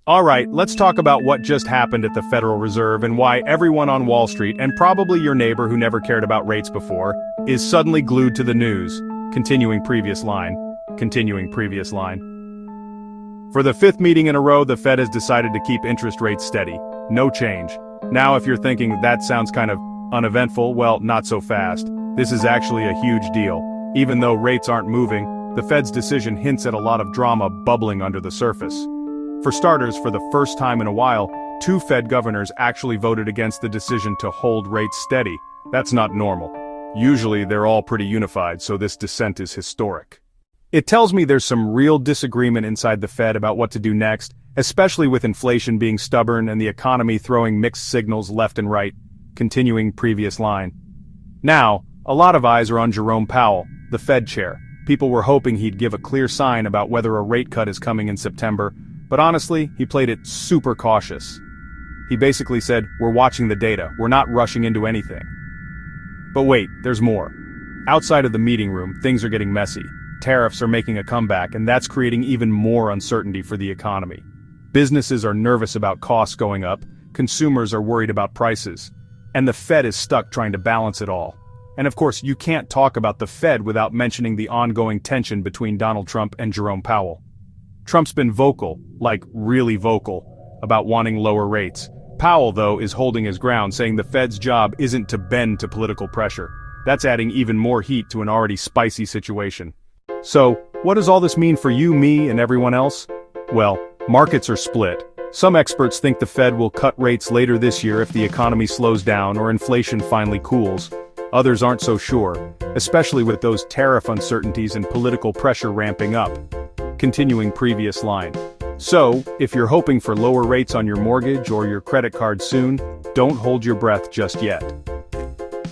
Alright, let's talk about what just happened at the Federal Reserve and why everyone on Wall Street, and probably your neighbor who never cared about rates before, is suddenly glued to the news. Continuing previous line. Continuing previous line. For the fifth meeting in a row, the Fed has decided to keep interest rates steady. No change. Now if you're thinking that sounds kind of uneventful, well, not so fast. This is actually a huge deal. Even though rates aren't moving, the Fed's decision hints at a lot of drama bubbling under the surface. For starters, for the first time in a while, two Fed governors actually voted against the decision to hold rates steady. That's not normal. Usually they're all pretty unified, so this dissent is historic. It tells me there's some real disagreement inside the Fed about what to do next, especially with inflation being stubborn and the economy throwing mixed signals left and right. Continuing previous line. Now, a lot of eyes are on Jerome Powell, the Fed chair. People were hoping he'd give a clear sign about whether a rate cut is coming in September, but honestly, he played it super cautious. He basically said, "We're watching the data, we're not rushing into anything." But wait, there's more. Outside of the meeting room, things are getting messy. Tariffs are making a comeback, and that's creating even more uncertainty for the economy. Businesses are nervous about costs going up, consumers are worried about prices, and the Fed is stuck trying to balance it all. And of course, you can't talk about the Fed without mentioning the ongoing tension between Donald Trump and Jerome Powell. Trump's been vocal, like really vocal, about wanting lower rates. Powell, though, is holding his ground, saying the Fed's job isn't to bend to political pressure. That's adding even more heat to an already spicy situation. So, what does all this mean for you, me, and everyone else? Well, markets are split. Some experts think the Fed will cut rates later this year if the economy slows down or inflation finally cools. Others aren't so sure, especially with those tariff uncertainties and political pressure ramping up. Continuing previous line. So, if you're hoping for lower rates on your mortgage or your credit card soon, don't hold your breath just yet.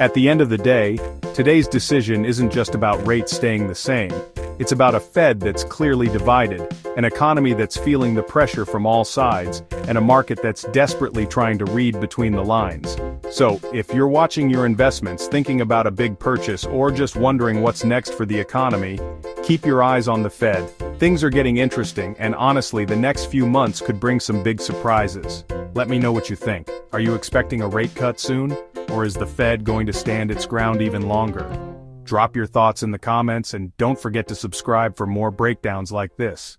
At the end of the day, today's decision isn't just about rates staying the same. It's about a Fed that's clearly divided, an economy that's feeling the pressure from all sides, and a market that's desperately trying to read between the lines. So, if you're watching your investments, thinking about a big purchase, or just wondering what's next for the economy, keep your eyes on the Fed. Things are getting interesting, and honestly, the next few months could bring some big surprises. Let me know what you think. Are you expecting a rate cut soon? Or is the Fed going to stand its ground even longer? Drop your thoughts in the comments and don't forget to subscribe for more breakdowns like this.